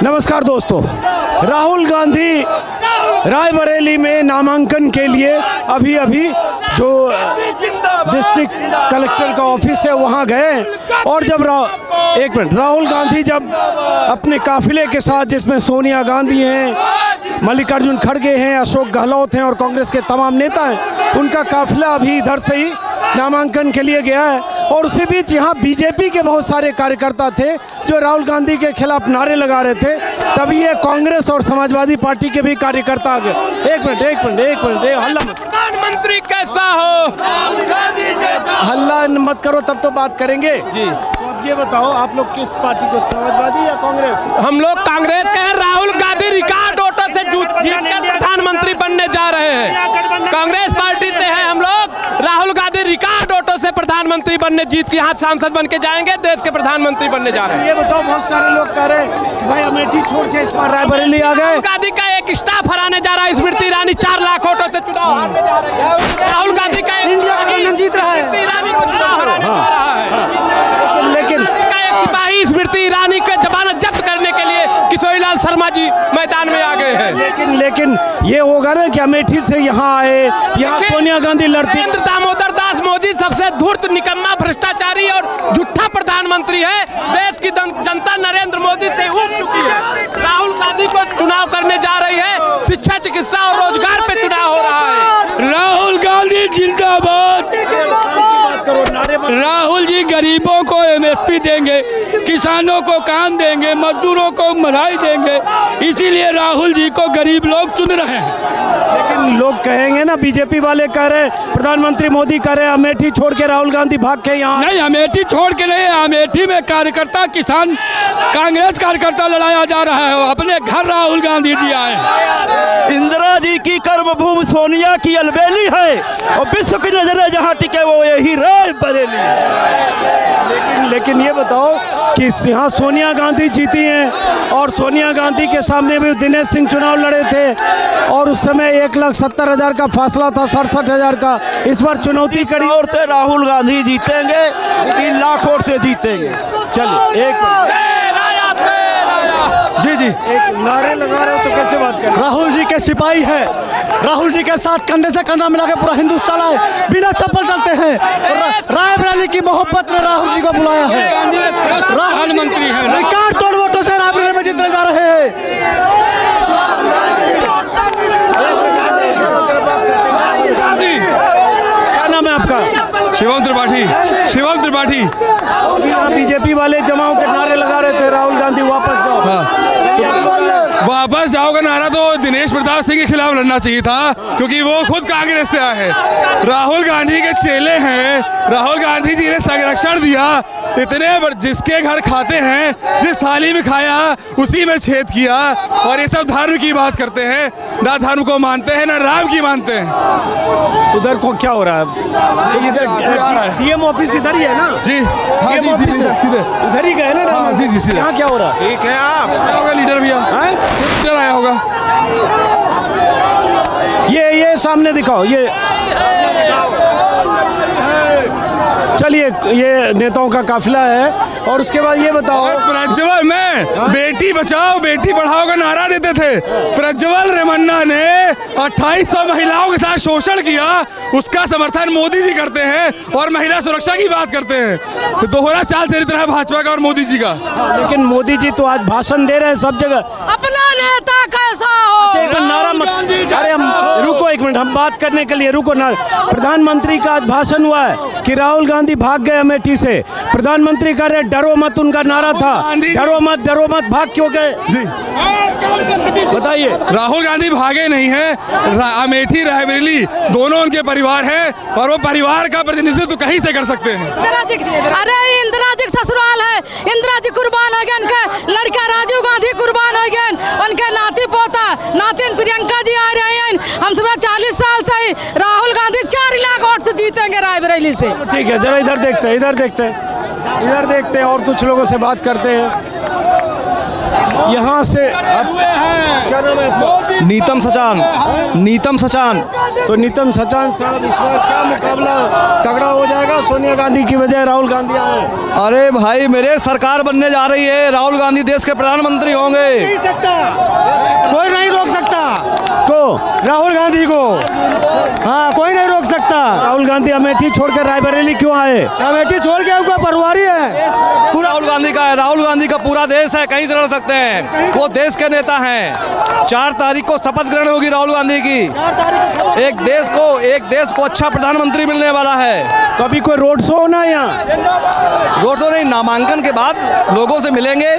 नमस्कार दोस्तों, राहुल गांधी रायबरेली में नामांकन के लिए अभी जो डिस्ट्रिक्ट कलेक्टर का ऑफिस है वहां गए और जब राहुल गांधी जब अपने काफिले के साथ, जिसमें सोनिया गांधी हैं, मल्लिकार्जुन खड़गे हैं, अशोक गहलोत हैं और कांग्रेस के तमाम नेता हैं, उनका काफिला अभी इधर से ही नामांकन के लिए गया है। और उसी बीच यहाँ बीजेपी के बहुत सारे कार्यकर्ता थे जो राहुल गांधी के खिलाफ नारे लगा रहे थे। तभी ये कांग्रेस और समाजवादी पार्टी के भी कार्यकर्ता आ गए। एक मिनट, हल्ला मत। प्रधानमंत्री कैसा हो? हल्ला मत करो, तब तो बात करेंगे जी। तो अब ये बताओ, आप लोग किस पार्टी को, समाजवादी या कांग्रेस? हम लोग कांग्रेस के हैं। राहुल गांधी रिकॉर्ड वोटों से जीतकर प्रधानमंत्री बनने जा रहे हैं। कांग्रेस पार्टी से हैं हम लोग। राहुल गांधी रिकॉर्ड वोटों से प्रधानमंत्री बनने, जीत के यहाँ सांसद बन के जाएंगे, देश के प्रधानमंत्री बनने जा रहे हैं। ये बताओ, बहुत सारे लोग कह रहे हैं कि भाई अमेठी छोड़ के इस बार रायबरेली आ गए। राहुल गांधी का एक स्टाफ हराने जा रहा है। स्मृति ईरानी 4 लाख वोटों से चुनाव हारने जा रही है। राहुल गांधी का जीत रहा है, स्मृति ईरानी को चुनाव हराने जा रहा है। लेकिन सिपाही स्मृति ईरानी का जमानत जब्त करने के लिए किशोरीलाल शर्मा जी मैदान में आ गए हैं। लेकिन ये होगा ना कि अमेठी से यहाँ आए, यहाँ सोनिया गांधी लड़ती। नरेंद्र दामोदर दास मोदी सबसे धूर्त, निकम्मा, भ्रष्टाचारी और झूठा प्रधानमंत्री है। देश की जनता नरेंद्र मोदी से ऊब चुकी है। राहुल गांधी को चुनाव करने जा रही है। शिक्षा, चिकित्सा और रोजगार पे चुनाव हो रहा है। राहुल गांधी जिंदाबाद। राहुल जी गरीबों को एमएसपी देंगे, किसानों को काम देंगे, मजदूरों को महंगाई देंगे, इसीलिए राहुल जी को गरीब लोग चुन रहे हैं। लेकिन लोग कहेंगे ना, बीजेपी वाले कह रहे, प्रधानमंत्री मोदी कह रहे अमेठी छोड़ के राहुल गांधी भाग के यहाँ। नहीं, अमेठी छोड़ के नहीं, अमेठी में कार्यकर्ता, किसान, कांग्रेस कार्यकर्ता लड़ाया जा रहा है। अपने घर राहुल गांधी जी आए। इंदिरा जी की कर्मभूमि सोनिया की अलबेली है और विश्व की नजरें जहाँ टिके वो यही रायबरेली। लेकिन ये बताओ कि यहाँ सोनिया गांधी जीती हैं और सोनिया गांधी के सामने भी दिनेश सिंह चुनाव लड़े थे और उस समय 1,70,000 का फासला था, 67,000 का। इस बार चुनौती कड़ी और से राहुल गांधी जीतेंगे, 3 लाख वोट से जीतेंगे। चलिए जी एक नारे लगा रहे हो तो कैसे बात करें? राहुल जी के सिपाही है, राहुल जी के साथ कंधे से कंधा मिला के पूरा हिंदुस्तान आए, बिना चप्पल चलते हैं। रायबरेली की मोहब्बत ने राहुल जी को बुलाया है। प्रधानमंत्री है। रिकॉर्ड तोड़ वोटों से रायबरेली में जीतने जा रहे हैं। क्या नाम है आपका? शिवम त्रिपाठी। बीजेपी वाले जमाओं के नारे लगा रहे थे, राहुल गांधी वापस जाओ। वापस जाओ का नारा तो दिनेश प्रताप सिंह के खिलाफ लड़ना चाहिए था, क्योंकि वो खुद कांग्रेस से आए हैं, राहुल गांधी के चेले हैं। राहुल गांधी जी ने संरक्षण दिया, इतने जिसके घर खाते हैं, जिस थाली में खाया उसी में छेद किया। और ये सब धर्म की बात करते हैं, ना धर्म को मानते हैं ना राम की मानते हैं। उधर को क्या हो रहा है? इधर डीएम ऑफिस इधर ही है ना जी? हाँ जी, सीधे उधर ही गए ना राम? जी सीधे। यहाँ क्या हो रहा है? ठीक है, आप लीडर भैया लीडर आया होगा। ये सामने दिखाओ, ये चलिए, ये नेताओं का काफिला है। और उसके बाद ये बताओ, प्रज्वल में बेटी बचाओ बेटी पढ़ाओ का नारा देते थे। प्रज्वल रेमन्ना ने 2800 महिलाओं के साथ शोषण किया, उसका समर्थन मोदी जी करते हैं और महिला सुरक्षा की बात करते हैं। तो दोहरा चाल चरित्र है भाजपा का और मोदी जी का। लेकिन मोदी जी तो आज भाषण दे रहे हैं सब जगह। अपना नेता कैसा हो? एक मिनट, नारा मत। अरे हम रुको, एक मिनट, हम बात करने के लिए रुको ना। प्रधानमंत्री का आज भाषण हुआ है कि राहुल गांधी भाग गए अमेठी से। प्रधानमंत्री कह रहे डरो मत, उनका नारा था, डरो मत, भाग क्यों गए जी? बताइए। राहुल गांधी भागे नहीं हैं, अमेठी रायबरेली दोनों उनके परिवार हैं और वो परिवार का प्रतिनिधित्व कहीं से कर सकते हैं। अरे इंदिरा जी ससुराल है, इंदिरा जी कुर्बान हो गए, उनके लड़का राजीव गांधी कुर्बान हो गए, उनके नाती पोता नातिन प्रियंका जी आ रहे हैं। हम सुबह 40 साल से राहुल गांधी 4 लाख वोट से जीतेंगे रायबरेली से। ठीक है, जरा इधर देखते हैं और कुछ लोगों से बात करते हैं। यहाँ से क्या नाम है आपका? नीतम सचान, नीतम सचान। तो नीतम सचान साहब, इस बार क्या मुकाबला तगड़ा हो जाएगा? सोनिया गांधी की वजह राहुल गांधी आए। अरे भाई मेरे, सरकार बनने जा रही है, राहुल गांधी देश के प्रधानमंत्री होंगे। कोई नहीं रोक सकता को राहुल गांधी को। हाँ, कोई नहीं रोक सकता। राहुल गांधी अमेठी छोड़कर रायबरेली क्यों आए? अमेठी छोड़ के उनका परिवार ही है। पूरा राहुल गांधी का है, राहुल गांधी का पूरा देश है, कहीं से लड़ सकते हैं। वो देश के नेता हैं। 4 तारीख को शपथ ग्रहण होगी राहुल गांधी की। एक देश को अच्छा प्रधानमंत्री मिलने वाला है। तो अभी कोई रोड शो होना है यहाँ? रोड शो नहीं, नामांकन के बाद लोगों से मिलेंगे,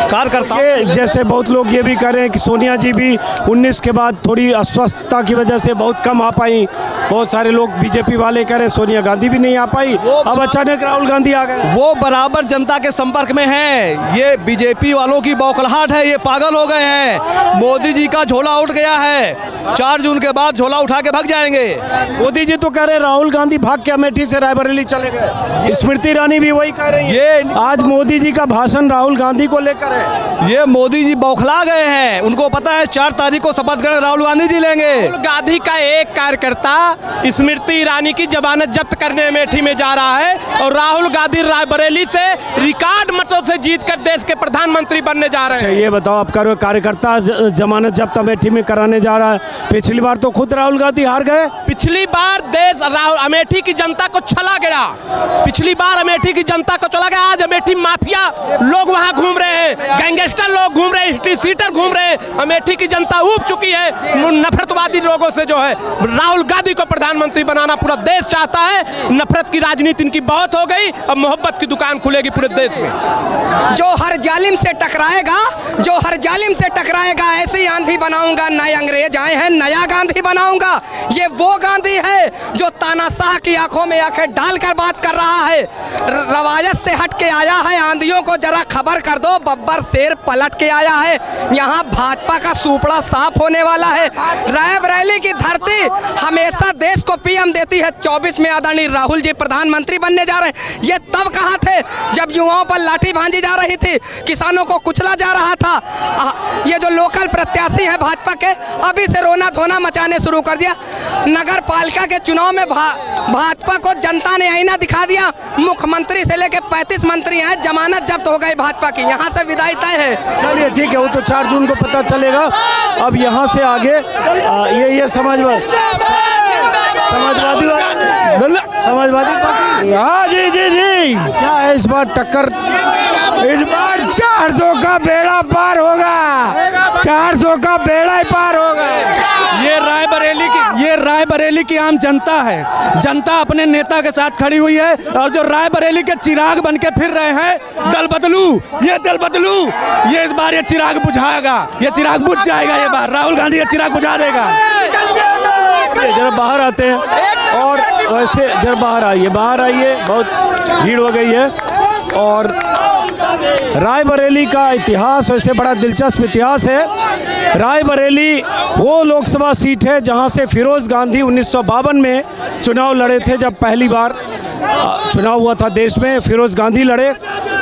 कार्यकर्ता। जैसे बहुत लोग ये भी कह रहे हैं कि सोनिया जी भी 19 के बाद थोड़ी अस्वस्थता की वजह से बहुत कम आ पाई। बहुत सारे लोग बीजेपी वाले कह रहे हैं सोनिया गांधी भी नहीं आ पाई, अब अचानक राहुल गांधी आ गए। वो बराबर जनता के संपर्क में हैं। ये बीजेपी वालों की बौखलाहट है, ये पागल हो गए हैं। मोदी जी का झोला उठ गया है, 4 जून के बाद झोला उठा के भाग जाएंगे। मोदी जी तो कह रहे राहुल गांधी भाग के अमेठी से रायबरेली चले गए। स्मृति ईरानी भी वही कह रही है। आज मोदी जी का भाषण राहुल गांधी को लेकर है। ये मोदी जी बौखला गए हैं, उनको पता है 4 तारीख को शपथ ग्रहण राहुल गांधी जी लेंगे। राहुल गांधी का एक कार्यकर्ता स्मृति ईरानी की जमानत जब्त करने अमेठी में जा रहा है और राहुल गांधी रायबरेली से रिकॉर्ड मतों से जीतकर देश के प्रधानमंत्री बनने जा रहे हैं। ये बताओ, आपका कार्यकर्ता जमानत जब्त अमेठी में कराने जा रहा है। पिछली बार तो खुद राहुल गांधी हार गए। पिछली बार अमेठी की जनता को छला गया। पिछली बार अमेठी की जनता को चला गया। आज अमेठी माफिया लोग वहां घूम रहे हैं, गैंगस्टर लोग घूम रहे हैं, हिस्ट्री सीटर घूम रहे हैं। अमेठी की जनता ऊब चुकी है नफरतवादी लोगों से। जो है राहुल गांधी को प्रधानमंत्री बनाना पूरा देश चाहता है। नफरत की राजनीति इनकी बहुत हो गई, अब मोहब्बत की दुकान खुलेगी पूरे देश में। जो हर जालिम से टकराएगा, जो हर जालिम से टकराएगा, ऐसी आंधी बनाऊंगा, नए अंग्रेज आए हैं नया गांधी बनाऊंगा। ये वो गांधी है जो तानाशाह की आंखों में आंखें डालकर बात कर रहा है। रवायत से हट के आया है, आंधियों को जरा खबर कर दो, बब्बर शेर पलट के आया है। यहाँ भाजपा का सुपड़ा साफ होने वाला है। रायबरेली की धरती हमेशा देश को पीएम देती है। 24 में आदरणीय राहुल जी प्रधानमंत्री बनने जा रहे हैं। ये तब कहा थे जब युवाओं पर लाठी भांजी जा रही थी, किसानों को कुचला जा रहा था। ये जो लोकल प्रत्याशी हैं भाजपा के, अभी से रोना धोना मचाने शुरू कर दिया। नगर पालिका के चुनाव में भाजपा को जनता ने आईना दिखा दिया। मुख्यमंत्री से लेकर 35 मंत्री हैं, जमानत जब्त हो गई भाजपा की, यहाँ से विदाई तय है। चलिए ठीक है, वो तो 4 जून को पता चलेगा। अब यहाँ से आगे ये समाजवादी पार्टी। हाँ जी जी जी, क्या है इस बार टक्कर? इस बार 400 का बेड़ा पार होगा, 400 का बेड़ा ही पार होगा। ये रायबरेली की आम जनता है। जनता अपने नेता के साथ खड़ी हुई है और जो रायबरेली के चिराग बन के फिर रहे हैं, दल बदलू, ये इस बार ये चिराग बुझाएगा, ये चिराग बुझ जाएगा। ये बार राहुल गांधी ये चिराग बुझा देगा। जरा बाहर आते हैं और वैसे जरा बाहर आइए, बहुत भीड़ हो गई है। और रायबरेली का इतिहास वैसे बड़ा दिलचस्प इतिहास है। रायबरेली वो लोकसभा सीट है जहां से फिरोज गांधी 1952 में चुनाव लड़े थे। जब पहली बार चुनाव हुआ था देश में, फिरोज गांधी लड़े।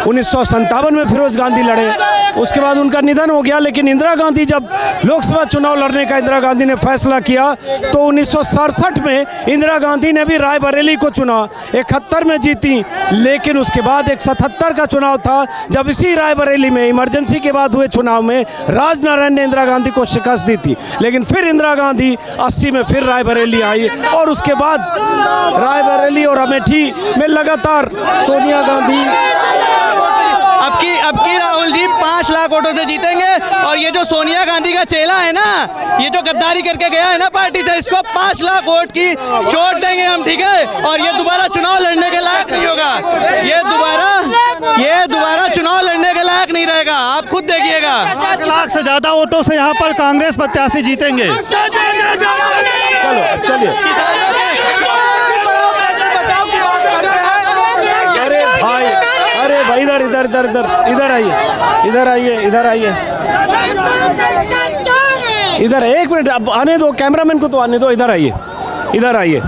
1957 में फिरोज गांधी लड़े, उसके बाद उनका निधन हो गया। लेकिन इंदिरा गांधी जब लोकसभा चुनाव लड़ने का इंदिरा गांधी ने फैसला किया तो 1967 में इंदिरा गांधी ने भी रायबरेली को चुना, 71 में जीती। लेकिन उसके बाद एक 77 का चुनाव था जब इसी रायबरेली में इमरजेंसी के बाद हुए चुनाव में राजनारायण ने इंदिरा गांधी को शिकस्त दी थी। लेकिन फिर इंदिरा गांधी 80 में फिर रायबरेली आई और उसके बाद रायबरेली और अमेठी में लगातार सोनिया गांधी। अब की राहुल जी 5 लाख वोटों से जीतेंगे। और ये जो सोनिया गांधी का चेला है ना, ये जो गद्दारी करके गया है ना पार्टी से, इसको 5 लाख वोट की चोट देंगे हम, ठीक है। और ये दोबारा चुनाव लड़ने के लायक नहीं होगा, ये दोबारा चुनाव लड़ने के लायक नहीं रहेगा, आप खुद देखिएगा। 5 लाख से ज्यादा वोटों से यहाँ पर कांग्रेस प्रत्याशी जीतेंगे। चलिए अरे भाई इधर आइए इधर 1 मिनट, अब आने दो, कैमरामैन को तो आने दो। इधर आइए।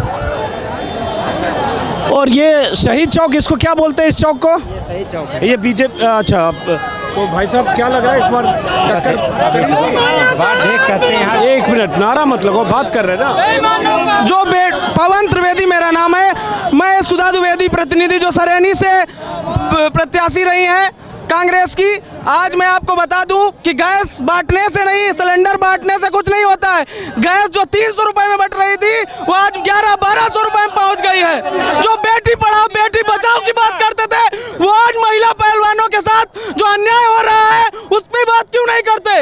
और ये शहीद चौक, इसको क्या बोलते हैं इस चौक को? शहीद चौक। ये बीजेपी, अच्छा तो भाई साहब क्या लग रहा है इस बार बात देख सकते हैं। एक मिनट, नारा मत लगाओ, बात कर रहे हैं ना। जो पवन त्रिवेदी मेरा नाम है, मैं सुधा द्विवेदी प्रतिनिधि जो सरैनी से प्रत्याशी रही हैं कांग्रेस की। आज मैं आपको बता दूं कि गैस बांटने से नहीं, सिलेंडर बांटने से कुछ नहीं होता है। गैस जो 300 रुपए में बट रही थी वो आज 1100-1200 रुपए में पहुंच गई है। जो बेटी पढ़ाओ बेटी बचाओ की बात करते थे वो आज महिला पहलवानों के साथ जो अन्याय हो रहा है उस पर बात क्यों नहीं करते।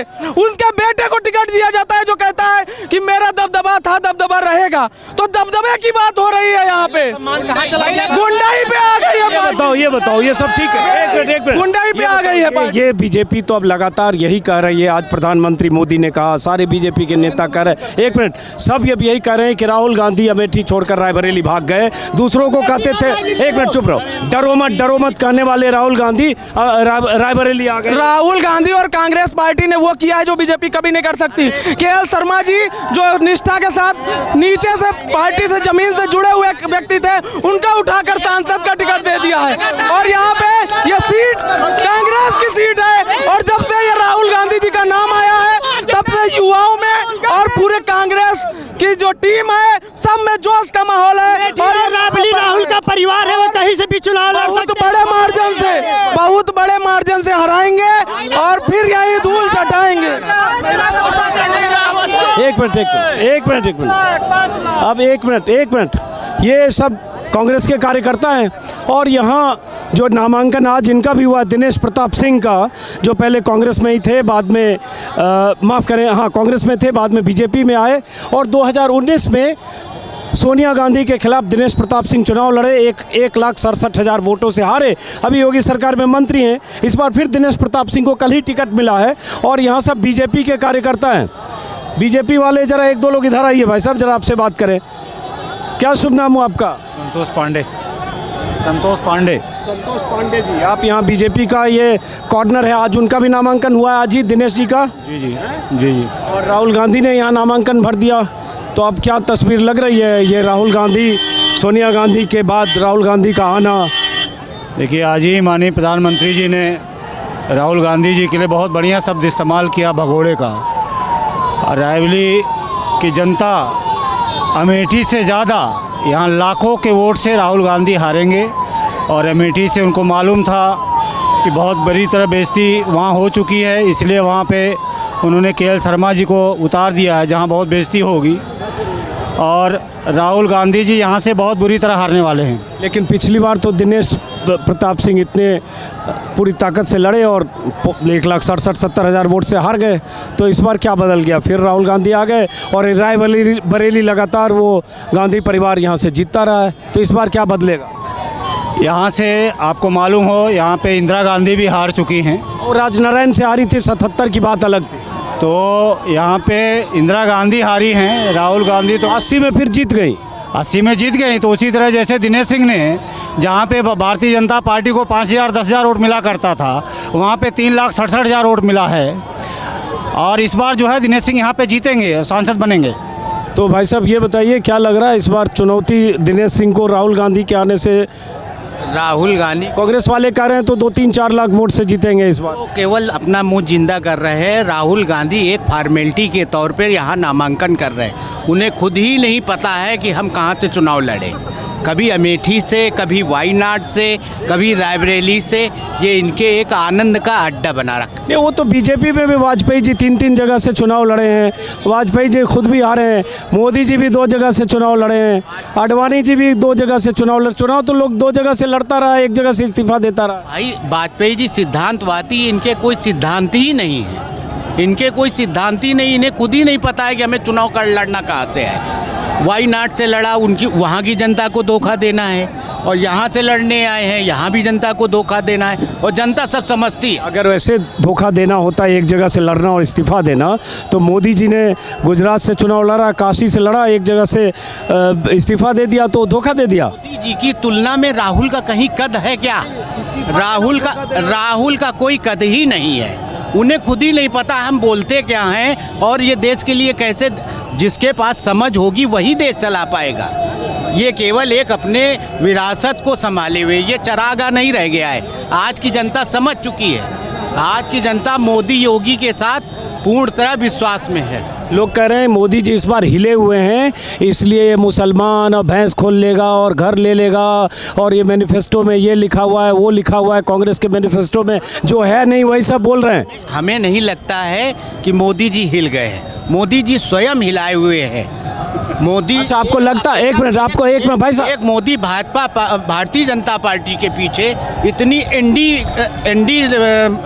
उनके बेटे को टिकट दिया जाता है जो कहता है कि मेरा दबदबा था, दबदबा रहेगा। तो दबदबे की बात हो रही है यहाँ पे, गुंडाई पे आ गई है। ये बताओ ये सब ठीक है? एक मिनट, गुंडाई पे आ गई है। ये बीजेपी तो अब लगातार यही कह रही है। आज प्रधानमंत्री मोदी ने कहा, सारे बीजेपी के नेता कह रहे हैं, एक मिनट, सब ये यही कह रहे हैं कि राहुल गांधी अमेठी छोड़कर रायबरेली भाग गए। दूसरों को कहते थे, एक मिनट चुप रहो, डरो मत कहने वाले राहुल गांधी रायबरेली आ गए। राहुल गांधी और कांग्रेस पार्टी ने वो किया है जो बीजेपी कभी नहीं कर सकती। केएल शर्मा जी जो निष्ठा के साथ नीचे से पार्टी से जमीन से जुड़े हुए व्यक्ति थे, उनका उठाकर सांसद का टिकट दे दिया है। और यहाँ पे ये सीट कांग्रेस की सीट है। और जब से ये राहुल गांधी जी का नाम आया है तब से युवाओं में और पूरे कांग्रेस की जो टीम है सब में जोश का माहौल है। और राहुल का परिवार है, वो कहीं से भी चुनाव लड़ बहुत बड़े मार्जिन से हराएंगे और फिर यही धूल चटाएंगे। एक मिनट, अब एक मिनट, ये सब कांग्रेस के कार्यकर्ता हैं। और यहाँ जो नामांकन आज इनका भी हुआ, दिनेश प्रताप सिंह का, जो पहले कांग्रेस में ही थे, बाद में माफ़ करें, हाँ कांग्रेस में थे, बाद में बीजेपी में आए और 2019 में सोनिया गांधी के खिलाफ दिनेश प्रताप सिंह चुनाव लड़े, 1,67,000 वोटों से हारे। अभी योगी सरकार में मंत्री हैं। इस बार फिर दिनेश प्रताप सिंह को कल ही टिकट मिला है और यहाँ सब बीजेपी के कार्यकर्ता हैं। बीजेपी वाले जरा एक दो लोग इधर आइए भाई साहब, जरा आपसे बात करें। क्या शुभ नाम हो आपका? संतोष पांडे जी, आप यहाँ बीजेपी का ये कॉर्नर है, आज उनका भी नामांकन हुआ है आज ही, दिनेश जी का। जी। और राहुल गांधी ने यहाँ नामांकन भर दिया। तो अब क्या तस्वीर लग रही है ये राहुल गांधी, सोनिया गांधी के बाद राहुल गांधी का आना? देखिए, आज ही माननीय प्रधानमंत्री जी ने राहुल गांधी जी के लिए बहुत बढ़िया शब्द इस्तेमाल किया, भगोड़े का। रायबरेली की जनता अमेठी से ज़्यादा, यहाँ लाखों के वोट से राहुल गांधी हारेंगे। और अमेठी से उनको मालूम था कि बहुत बड़ी तरह बेइज्जती वहाँ हो चुकी है, इसलिए वहाँ पे उन्होंने केएल शर्मा जी को उतार दिया है जहाँ बहुत बेइज्जती होगी। और राहुल गांधी जी यहाँ से बहुत बुरी तरह हारने वाले हैं। लेकिन पिछली बार तो दिनेश प्रताप सिंह इतने पूरी ताकत से लड़े और 1,67,000 वोट से हार गए। तो इस बार क्या बदल गया? फिर राहुल गांधी आ गए और रायबरेली लगातार वो गांधी परिवार यहाँ से जीतता रहा है। तो इस बार क्या बदलेगा? यहाँ से आपको मालूम हो, यहाँ पे इंदिरा गांधी भी हार चुकी हैं और राजनारायण से हारी थी, 77 की बात अलग थी। तो यहाँ पे इंदिरा गांधी हारी हैं, राहुल गांधी तो 80 में फिर जीत गई। 80 में जीत गई। तो उसी तरह जैसे दिनेश सिंह ने, जहाँ पे भारतीय जनता पार्टी को 5,000 10,000 वोट मिला करता था, वहाँ पे 3,67,000 वोट मिला है। और इस बार जो है दिनेश सिंह यहाँ पे जीतेंगे, सांसद बनेंगे। तो भाई साहब ये बताइए, क्या लग रहा है इस बार चुनौती दिनेश सिंह को राहुल गांधी के आने से? राहुल गांधी, कांग्रेस वाले कह रहे हैं तो 2-3-4 लाख वोट से जीतेंगे इस बार। वो केवल अपना मुंह जिंदा कर रहे हैं। राहुल गांधी एक फॉर्मेलिटी के तौर पर यहाँ नामांकन कर रहे हैं। उन्हें खुद ही नहीं पता है कि हम कहाँ से चुनाव लड़ें। कभी अमेठी से, कभी वायनाड से, कभी रायबरेली से। ये इनके एक आनंद का अड्डा बना रखा। नहीं, वो तो बीजेपी में भी वाजपेयी जी 3-3 जगह से चुनाव लड़े हैं। वाजपेयी जी खुद भी हारे हैं। मोदी जी भी 2 जगह से चुनाव लड़े हैं। आडवाणी जी भी 2 जगह से चुनाव तो लोग 2 जगह से लड़ता रहा, 1 जगह से इस्तीफा देता रहा। भाई वाजपेयी जी सिद्धांतवादी, इनके कोई सिद्धांत ही नहीं है। इनके कोई सिद्धांत ही नहीं, इन्हें खुद ही नहीं पता है कि हमें चुनाव कर लड़ना कहाँ से है। वायनाड से लड़ा, उनकी वहाँ की जनता को धोखा देना है। और यहाँ से लड़ने आए हैं, यहाँ भी जनता को धोखा देना है। और जनता सब समझती है। अगर वैसे धोखा देना होता है, एक जगह से लड़ना और इस्तीफा देना, तो मोदी जी ने गुजरात से चुनाव लड़ा, काशी से लड़ा, 1 जगह से इस्तीफा दे दिया, तो धोखा दे दिया। मोदी जी की तुलना में राहुल का कहीं कद है क्या? राहुल का कोई कद ही नहीं है। उन्हें खुद ही नहीं पता हम बोलते क्या हैं और ये देश के लिए कैसे, जिसके पास समझ होगी वही देश चला पाएगा। ये केवल एक अपने विरासत को संभाले हुए ये चरागा नहीं रह गया है। आज की जनता समझ चुकी है आज की जनता मोदी योगी के साथ पूर्ण तरह विश्वास में है। लोग कह रहे हैं मोदी जी इस बार हिले हुए हैं, इसलिए ये मुसलमान और भैंस खोल लेगा और घर ले लेगा, और ये मैनिफेस्टो में ये लिखा हुआ है, वो लिखा हुआ है, कांग्रेस के मैनिफेस्टो में जो है नहीं वही सब बोल रहे हैं। हमें नहीं लगता है कि मोदी जी हिल गए हैं, मोदी जी स्वयं हिलाए हुए हैं। मोदी, अच्छा आपको लगता है, एक मिनट भाई साहब, एक मोदी भाजपा भारतीय जनता पार्टी के पीछे इतनी एनडी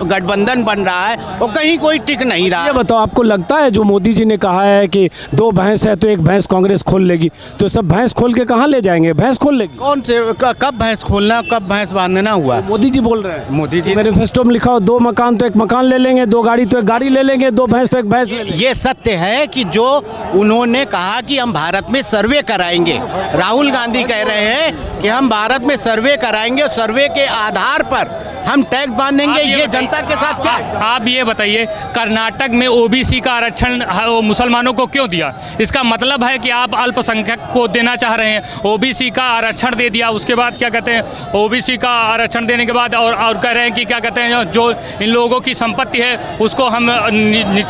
गठबंधन बन रहा है और कहीं कोई टिक नहीं रहा। ये बताओ, आपको लगता है जो मोदी जी ने कहा है कि 2 भैंस है तो एक भैंस कांग्रेस खोल लेगी, तो सब भैंस खोल के कहाँ ले जाएंगे? भैंस खोल लेगी? कौन से कब भैंस खोलना, कब भैंस बांधना हुआ? मोदी जी बोल रहे हैं। मोदी जी मैनिफेस्टो में लिखा हो 2 मकान तो एक मकान ले लेंगे, 2 गाड़ी तो एक गाड़ी ले लेंगे, 2 भैंस तो एक भैंस ले लेंगे। ये सत्य है कि जो उन्होंने कहा कि हम भारत में सर्वे कराएंगे, राहुल गांधी कह रहे हैं कि हम भारत में सर्वे कराएंगे, सर्वे के आधार पर हम टैक्स बांधेंगे। ये जनता के साथ क्या? आप ये बताइए, कर्नाटक में ओबीसी का आरक्षण मुसलमानों को क्यों दिया? इसका मतलब है कि आप अल्पसंख्यक को देना चाह रहे हैं। ओबीसी का आरक्षण दे दिया, उसके बाद क्या कहते हैं, ओबीसी का आरक्षण देने के बाद और कह रहे हैं कि क्या कहते हैं, जो इन लोगों की संपत्ति है उसको हम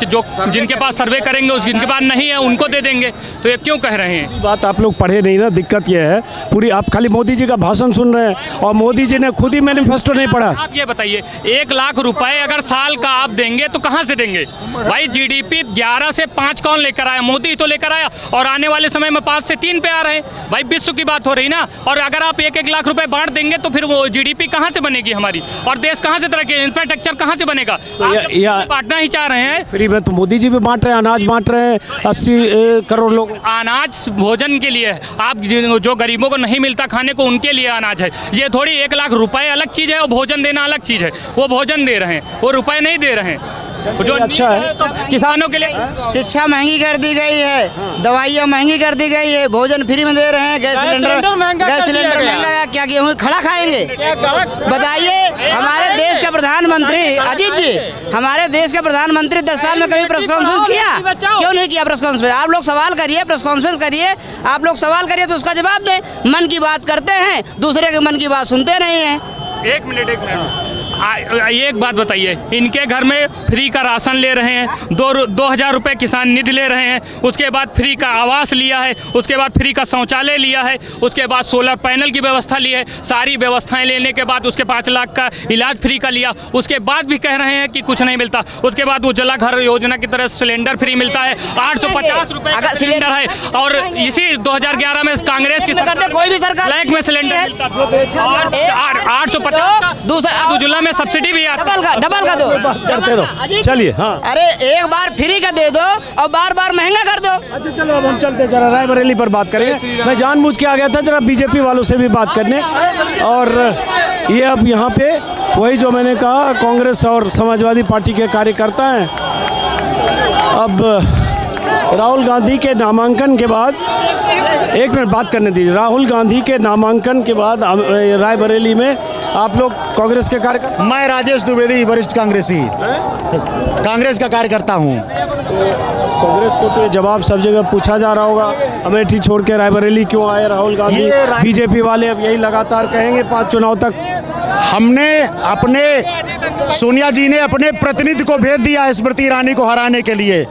जो जिनके पास सर्वे करेंगे उस जिनके पास नहीं है उनको दे देंगे। तो ये क्यों कह रहे हैं? बात आप लोग पढ़े नहीं ना, दिक्कत ये है पूरी। आप खाली मोदी जी का भाषण सुन रहे हैं और मोदी जी ने खुद ही मैनिफेस्टो नहीं पढ़ा। आप ये बताइए, 1 लाख रुपए अगर साल का आप देंगे तो कहाँ से देंगे भाई? जीडीपी 11 से 5 कौन लेकर आया? मोदी तो लेकर आया, और आने वाले समय में 5 से 3 पे आ रहे हैं। भाई विश्व की बात हो रही ना, और अगर आप 1-1 लाख रुपए बांट देंगे तो फिर वो जीडीपी कहाँ से बनेगी हमारी, और देश कहाँ से तरक्की, इंफ्रास्ट्रक्चर कहाँ से बनेगा? आप बांटना ही चाह रहे हैं फ्री में, तो मोदी जी भी बांट रहे हैं, अनाज बांट रहे हैं 80 करोड़ लोग। अनाज भोजन के लिए, आप जो गरीबों को नहीं मिलता खाने को उनके लिए अनाज है। ये थोड़ी 1 लाख रुपए अलग चीज़ है और भोजन देना अलग चीज़ है। वो भोजन दे रहे हैं, वो रुपए नहीं दे रहे हैं। जो अच्छा है किसानों के लिए शिक्षा महंगी कर दी गई है, दवाइयाँ महंगी कर दी गई है, भोजन फ्री में दे रहे हैं, गैस सिलेंडर महंगा है, क्या गेहूँ खड़ा खाएंगे? बताइए, हमारे देश के प्रधानमंत्री अजीत जी, हमारे देश के प्रधानमंत्री 10 साल में कभी प्रेस कॉन्फ्रेंस किया? क्यों नहीं किया प्रेस कॉन्फ्रेंस? आप लोग सवाल करिए, प्रेस कॉन्फ्रेंस करिए, आप लोग सवाल करिए तो उसका जवाब दें। मन की बात करते हैं, दूसरे के मन की बात सुनते नहीं हैं। एक मिनट एक बात बताइए, इनके घर में फ्री का राशन ले रहे हैं, 2000 रुपये किसान निधि ले रहे हैं, उसके बाद फ्री का आवास लिया है, उसके बाद फ्री का शौचालय लिया है, उसके बाद सोलर पैनल की व्यवस्था ली है, सारी व्यवस्थाएं लेने के बाद उसके 5 लाख का इलाज फ्री का लिया, उसके बाद भी कह रहे हैं कि कुछ नहीं मिलता। उसके बाद उज्ज्वला घर योजना की तरह सिलेंडर फ्री मिलता है, 850 रुपये का सिलेंडर है, और इसी 2011 में कांग्रेस की कोई भी सरकार ब्लैक में सिलेंडर मिलता था, 850 का, दूसरा उज्ज्वला में सब्सिडी भी आता, डबल का दो, करते रहो। चलिए, हाँ, अरे एक बार फ्री का दे दो और बार महंगा कर दो। अच्छा चलो, अब हम चलते, जरा रायबरेली पर बात करेंगे। मैं जानबूझ के आ गया था जरा बीजेपी वालों से भी बात करने, और ये अब यहाँ पे वही जो मैंने कहा, कांग्रेस और समाजवादी पार्टी के कार्यकर्ता हैं। अब राहुल गांधी के नामांकन के बाद, एक मिनट बात करने दीजिए, राहुल गांधी के नामांकन के बाद रायबरेली में आप लोग कांग्रेस के कार्यकर्ता? मैं राजेश द्विवेदी, वरिष्ठ कांग्रेसी, कांग्रेस का कार्यकर्ता हूँ। कांग्रेस को तो ये जवाब सब जगह पूछा जा रहा होगा, अमेठी छोड़ के रायबरेली क्यों आए राहुल गांधी? बीजेपी वाले अब यही लगातार कहेंगे 5 चुनाव तक। हमने अपने, सोनिया जी ने अपने प्रतिनिधि को भेज दिया स्मृति ईरानी को हराने के लिए।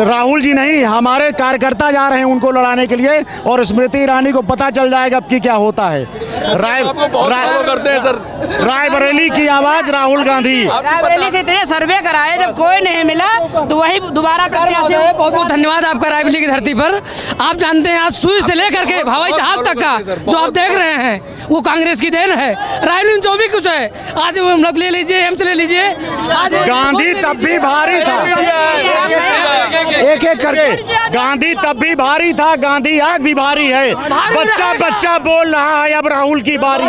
राहुल जी नहीं, हमारे कार्यकर्ता जा रहे हैं उनको लड़ाने के लिए, और स्मृति ईरानी को पता चल जाएगा अब कि क्या होता है। रायबरेली की आवाज राहुल गांधी। रायबरेली से इतने सर्वे कराए, जब कोई नहीं मिला तो वही दोबारा प्रत्याशी। बहुत बहुत धन्यवाद आपका रायबरेली की धरती पर। आप जानते हैं आज सुई से लेकर के हवाई जहाज तक का जो आप देख रहे हैं वो कांग्रेस की देन है। रायबरेली जो भी कुछ है, आज हम लोग ले लीजिए, एम्स ले लीजिए, आज गांधी तब भी भारी था, एक एक करके गांधी तब भी भारी था, गांधी आज भी भारी है। बच्चा बच्चा बोल रहा है, अब राहुल की बारी है।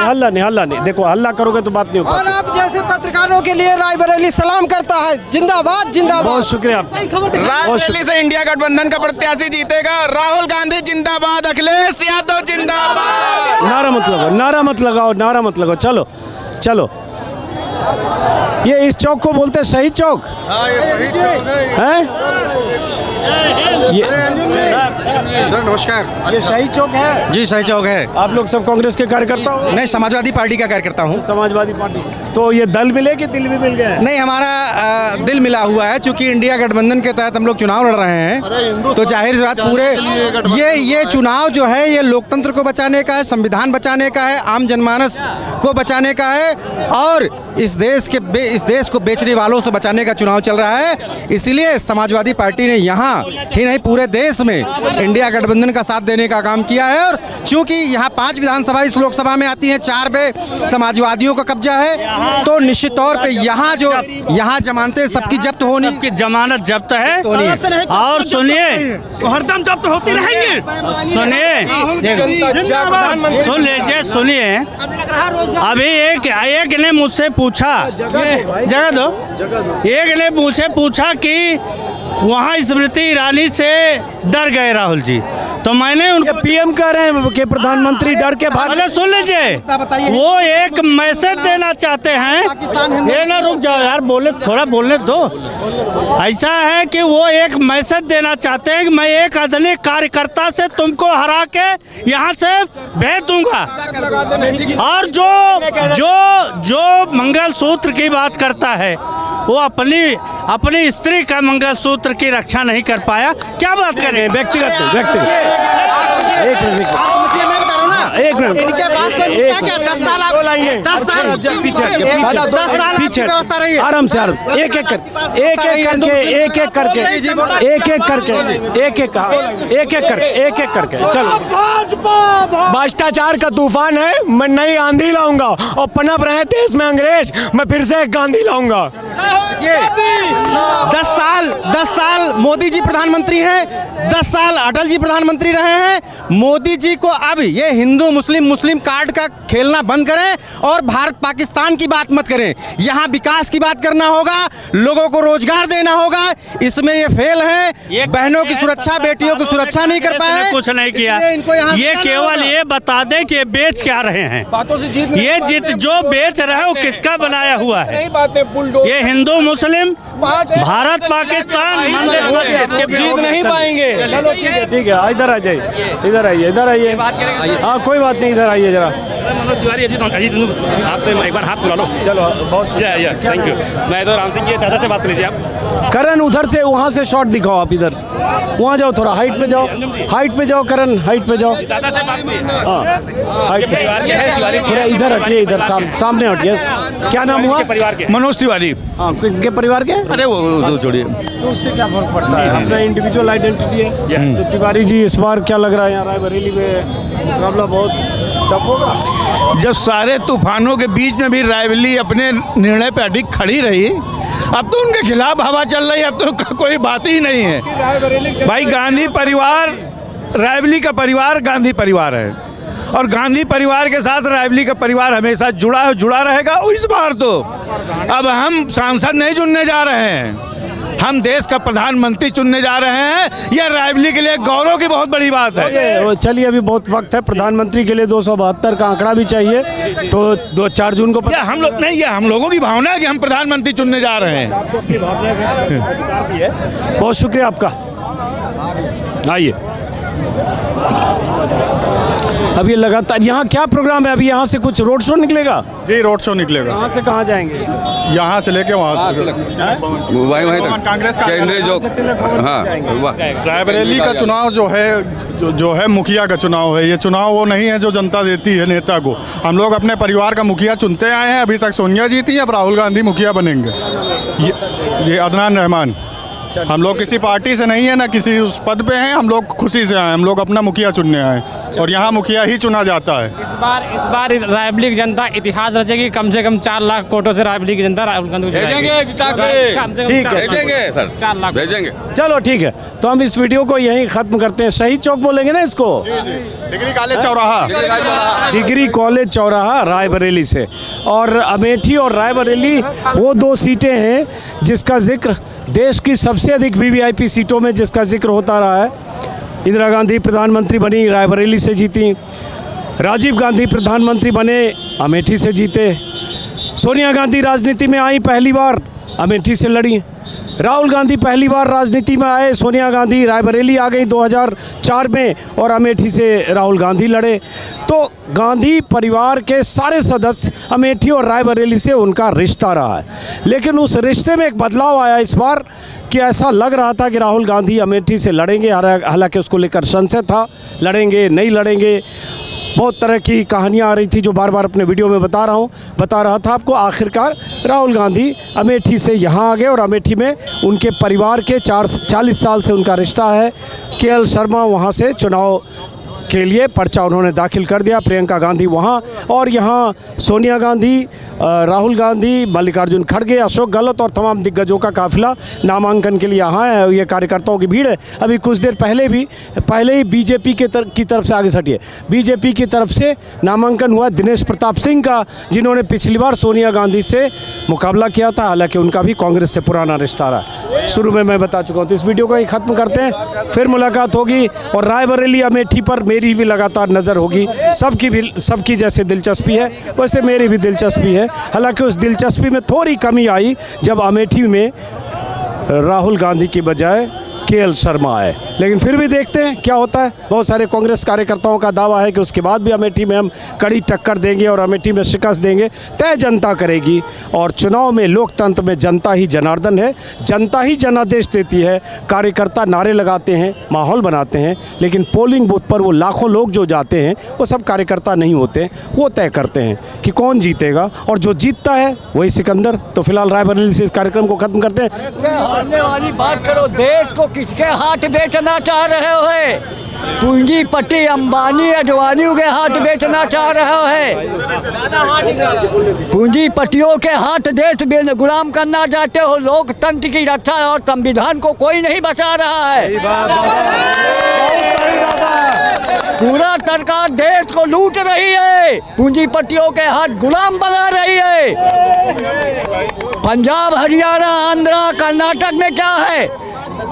हल्ला नहीं, देखो हल्ला करोगे तो बात नहीं होगी। और आप जैसे पत्रकारों के लिए रायबरेली सलाम करता है, जिंदाबाद जिंदाबाद। बहुत शुक्रिया आपका। रायबरेली से इंडिया गठबंधन का प्रत्याशी जीतेगा, राहुल गांधी जिंदाबाद, अखिलेश यादव जिंदाबाद। नारा मत लगाओ, चलो। ये इस चौक को बोलते हैं शहीद चौक, हाँ, ये शहीद चौक है। नमस्कार। ये सही चौक है? जी सही चौक है। आप लोग सब कांग्रेस के कार्यकर्ता हो? नहीं, समाजवादी पार्टी का कार्यकर्ता हूँ। समाजवादी पार्टी। तो ये दल मिले कि दिल भी मिल गए? नहीं, हमारा दिल मिला हुआ है, क्योंकि इंडिया गठबंधन के तहत हम लोग चुनाव लड़ रहे हैं। तो जाहिर सी बात पूरे ये चुनाव जो है ये लोकतंत्र को बचाने का है, संविधान बचाने का है, आम जनमानस को बचाने का है और इस देश को बेचने वालों से बचाने का चुनाव चल रहा है। इसीलिए समाजवादी पार्टी ने यहाँ ही नहीं पूरे देश में इंडिया गठबंधन का साथ देने का काम किया है। और चूंकि यहाँ 5 विधानसभा इस लोकसभा में आती हैं, 4 पे समाजवादियों का कब्जा है, तो निश्चित तौर पे यहाँ जमानतें सबकी जब्त होनी, सबकी जमानत जब्त है। और सुनिए, हरदम जब्त होती रहेंगी। सुन लीजिए, सुनिए, अभी एक ने मुझसे पूछा, जगह दो, एक ने मुझसे पूछा कि वहाँ स्मृति ईरानी से डर गए राहुल जी, तो मैंने उनको पीएम कह रहे हैं कि प्रधानमंत्री डर के भाग। पहले सुन लीजिए, वो एक मैसेज देना चाहते हैं। ये ना रुक जाओ यार, थोड़ा बोलने दो। ऐसा है कि वो एक मैसेज देना चाहते हैं कि मैं एक अदली कार्यकर्ता से तुमको हरा के यहाँ से भेज दूंगा। और जो मंगलसूत्र की बात करता है वो अपनी स्त्री का मंगलसूत्र की रक्षा नहीं कर पाया। क्या बात करें? व्यक्तिगत एक मिनट इनके पास क्या 10 साल आप लाएंगे, 10 साल पीछे आराम से एक एक करके चलो। भ्रष्टाचार का तूफान है, मैं नई आंधी लाऊंगा और पनप रहे देश में अंग्रेज, मैं फिर से एक गांधी लाऊंगा। 10 साल मोदी जी प्रधानमंत्री हैं, 10 साल अटल जी प्रधानमंत्री रहे हैं। मोदी जी को अब ये हिंदू मुस्लिम कार्ड का खेलना बंद करें और भारत पाकिस्तान की बात मत करें। यहाँ विकास की बात करना होगा, लोगों को रोजगार देना होगा। इसमें ये फेल है, बहनों की सुरक्षा, बेटियों की सुरक्षा नहीं कर पाए, कुछ नहीं किया। ये केवल ये बता दें कि बेच क्या रहे हैं। ये जो बेच रहे हैं वो किसका बनाया हुआ है? ये हिंदू मुस्लिम, भारत पाकिस्तान, जीत नहीं पाएंगे। चलो ठीक है, इधर आ जाइए, इधर आइए। हाँ कोई बात नहीं, इधर आइए जरा। आपसे एक बार हाथ मिला लो। चलो बहुत थैंक यू। मैं तो राम सिंह जी दादा से बात कर लीजिए आप। करण उधर से वहाँ से शॉट दिखाओ आप, इधर वहाँ जाओ, थोड़ा हाइट पे जाओ करण, हाइट पे जाओ। दादा से बात हुई। हाँ हाइट पे थोड़ा इधर हटिए, इधर सामने हटिए। क्या नाम हुआ? परिवार के मनोज तिवारी। हाँ, किसके परिवार के? अरे वो छोड़िए, तो उससे क्या फर्क पड़ता है? अपना इंडिविजुअल आइडेंटिटी है। तो तिवारी जी, इस बार क्या लग रहा है यहाँ रायबरेली में मुकाबला बहुत टफ होगा? जब सारे तूफानों के बीच में भी रायबरेली अपने निर्णय पे अडिग खड़ी रही, अब तो उनके खिलाफ हवा चल रही है। अब तो कोई बात ही नहीं है भाई। गांधी परिवार, रायबरेली का परिवार गांधी परिवार है और गांधी परिवार के साथ रायबरेली का परिवार हमेशा जुड़ा रहेगा। इस बार तो अब हम सांसद नहीं चुनने जा रहे हैं, हम देश का प्रधानमंत्री चुनने जा रहे हैं। यह रायबरेली के लिए गौरव की बहुत बड़ी बात है। चलिए, अभी बहुत वक्त है। प्रधानमंत्री के लिए 272 का आंकड़ा भी चाहिए, तो 4 जून को हम लोग नहीं, हम लोगों की भावना है कि हम प्रधानमंत्री चुनने जा रहे हैं। बहुत शुक्रिया आपका। आइए, अब ये लगातार यहाँ क्या प्रोग्राम है? अभी यहाँ से कुछ रोड शो निकलेगा? जी, रोड शो निकलेगा। कहाँ से कहाँ जाएंगे? यहाँ से लेके वहाँ कांग्रेस का केंद्रीय जो रायबरेली का चुनाव जो है मुखिया का चुनाव है। ये चुनाव वो नहीं है जो जनता देती है नेता को। हम लोग अपने परिवार का मुखिया चुनते आए हैं। अभी तक सोनिया जी थी, अब राहुल गांधी मुखिया बनेंगे। ये अदनान रहमान। हम लोग किसी पार्टी से नहीं है, ना किसी उस पद पे हैं। हम लोग खुशी से आए, हम लोग अपना मुखिया चुनने आए और यहाँ मुखिया ही चुना जाता है। इस बार रायबरेली की जनता इतिहास रचेगी। कम से कम 4 लाख वोटों से रायबरेली की जनता राहुल गांधी भेजेंगे, जिता के। ठीक है, भेजेंगे सर, 4 लाख भेजेंगे। चलो ठीक है, तो हम इस वीडियो को यहीं खत्म करते हैं। शहीद चौक बोलेंगे ना इसको? डिग्री कॉलेज चौराहा। डिग्री कॉलेज चौराहा रायबरेली से। और अमेठी और रायबरेली वो 2 सीटें हैं जिसका जिक्र देश की सबसे अधिक वीवीआईपी सीटों में जिसका जिक्र होता रहा है। इंदिरा गांधी प्रधानमंत्री बनी, रायबरेली से जीती। राजीव गांधी प्रधानमंत्री बने, अमेठी से जीते। सोनिया गांधी राजनीति में आई पहली बार, अमेठी से लड़ी। राहुल गांधी पहली बार राजनीति में आए, सोनिया गांधी रायबरेली आ गई 2004 में और अमेठी से राहुल गांधी लड़े। तो गांधी परिवार के सारे सदस्य अमेठी और रायबरेली से उनका रिश्ता रहा है, लेकिन उस रिश्ते में एक बदलाव आया इस बार कि ऐसा लग रहा था कि राहुल गांधी अमेठी से लड़ेंगे, हालांकि उसको लेकर संशय था, लड़ेंगे नहीं लड़ेंगे, बहुत तरह की कहानियां आ रही थी जो बार बार अपने वीडियो में बता रहा था आपको। आखिरकार राहुल गांधी अमेठी से यहाँ आ गए और अमेठी में उनके परिवार के 40 साल से उनका रिश्ता है। केएल शर्मा वहाँ से चुनाव के लिए पर्चा उन्होंने दाखिल कर दिया, प्रियंका गांधी वहाँ, और यहाँ सोनिया गांधी, राहुल गांधी, मल्लिकार्जुन खड़गे, अशोक गहलोत और तमाम दिग्गजों का काफिला नामांकन के लिए यहाँ है। ये कार्यकर्ताओं की भीड़ है। अभी कुछ देर पहले ही बीजेपी की तरफ से आगे सटिए, बीजेपी की तरफ से नामांकन हुआ दिनेश प्रताप सिंह का, जिन्होंने पिछली बार सोनिया गांधी से मुकाबला किया था, हालांकि उनका भी कांग्रेस से पुराना रिश्ता रहा। शुरू में मैं बता चुका हूँ। तो इस वीडियो को ही ख़त्म करते हैं, फिर मुलाकात होगी और रायबरेली अमेठी पर मेरी भी लगातार नज़र होगी। सबकी जैसे दिलचस्पी है वैसे मेरी भी दिलचस्पी है, हालांकि उस दिलचस्पी में थोड़ी कमी आई जब अमेठी में राहुल गांधी की बजाय केएल शर्मा आए, लेकिन फिर भी देखते हैं क्या होता है। बहुत सारे कांग्रेस कार्यकर्ताओं का दावा है कि उसके बाद भी अमेठी में हम कड़ी टक्कर देंगे और अमेठी में शिकस्त देंगे। तय जनता करेगी और चुनाव में लोकतंत्र में जनता ही जनार्दन है, जनता ही जनादेश देती है। कार्यकर्ता नारे लगाते हैं, माहौल बनाते हैं, लेकिन पोलिंग बूथ पर वो लाखों लोग जो जाते हैं वो सब कार्यकर्ता नहीं होते, वो तय करते हैं कि कौन जीतेगा और जो जीतता है वही सिकंदर। तो फिलहाल रायबरेली से इस कार्यक्रम को खत्म करते हैं। बात करो, देश को किसके हाथ बेचना चाह रहे हो? पूंजीपति अंबानी अडवाणी के हाथ बेचना चाह रहे हो? पूंजीपतियों के हाथ देश गुलाम करना चाहते हो? लोकतंत्र की रक्षा और संविधान को कोई नहीं बचा रहा है। पूरा सरकार देश को लूट रही है, पूंजीपतियों के हाथ गुलाम बना रही है। पंजाब, हरियाणा, आंध्र, कर्नाटक में क्या है?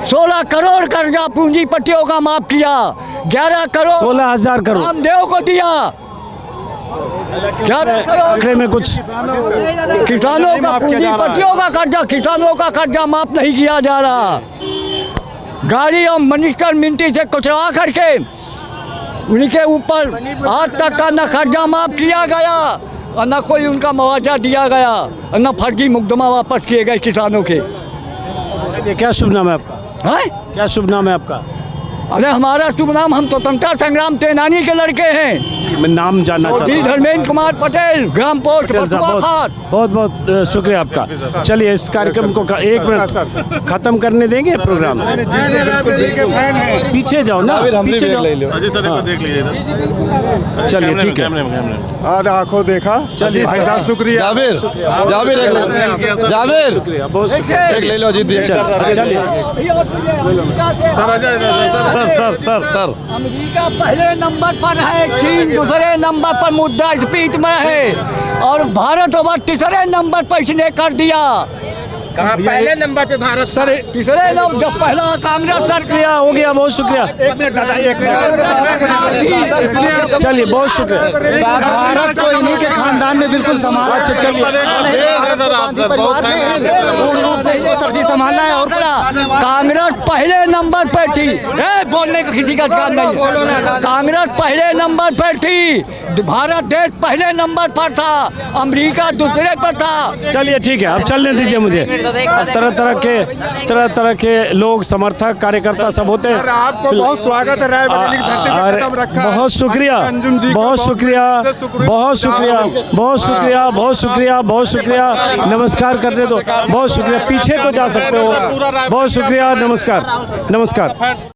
16 करोड़ कर्जा पूंजीपतियों का माफ किया, 11 करोड़ 16,000 करोड़ रामदेव को दिया, 11 करोड़ में कुछ किसानों का, पूंजीपतियों का कर्जा, किसानों का कर्जा माफ नहीं किया जा रहा। गाड़ी और मिनिस्टर मिंटी से कुचला करके उनके ऊपर आज तक का न कर्जा माफ किया गया और न कोई उनका मुआवजा दिया गया और न फर्जी मुकदमा वापस किए गए किसानों के। क्या शुभ नाम है आपका? है? क्या शुभ नाम है आपका? अरे हमारा शुभ नाम, हम स्वतंत्रता संग्राम सेनानी के लड़के हैं। मैं नाम जानना चाहता हूँ। धर्मेंद्र कुमार पटेल, ग्राम पोस्ट बसुआखात। बहुत बहुत शुक्रिया आपका। चलिए इस कार्यक्रम को 1 मिनट खत्म करने देंगे प्रोग्राम। पीछे जाओ ना, पीछे जाओ। चलिए ठीक है। आंखों देखा। चलिए भाई साहब शुक्रिया। जावेर शुक्रिया, बहुत शुक्रिया। ले लो जी। चलिए सर अमेरिका पहले नंबर पर है, चीन दूसरे नंबर पर मुद्रास्फीति में है और भारत अब तीसरे नंबर पर इसने कर दिया। कहाँ पहले नंबर पे भारत? सर तीसरे नंबर, जब पहला कांग्रेस शुक्रिया हो गया, बहुत शुक्रिया। चलिए बहुत शुक्रिया। भारत को इन्हीं के खानदान में बिल्कुल संभाला। अच्छा चलिए, सर्दी संभालना है। और कांग्रेस पहले नंबर पर थी, बोलने का किसी का अधिकार नहीं। कांग्रेस पहले नंबर पर थी, भारत देश पहले नंबर पर था, अमेरिका दूसरे पर था। चलिए ठीक है, अब चलने दीजिए मुझे। तरह तरह के लोग, समर्थक, कार्यकर्ता सब होते हैं। आपको बहुत स्वागत है रायबरेली की धरती पर कदम रखा। बहुत शुक्रिया, बहुत शुक्रिया, बहुत शुक्रिया, बहुत शुक्रिया, बहुत शुक्रिया, बहुत शुक्रिया। नमस्कार करने दो, बहुत शुक्रिया। पीछे तो जा सकते हो। बहुत शुक्रिया, नमस्कार, नमस्कार।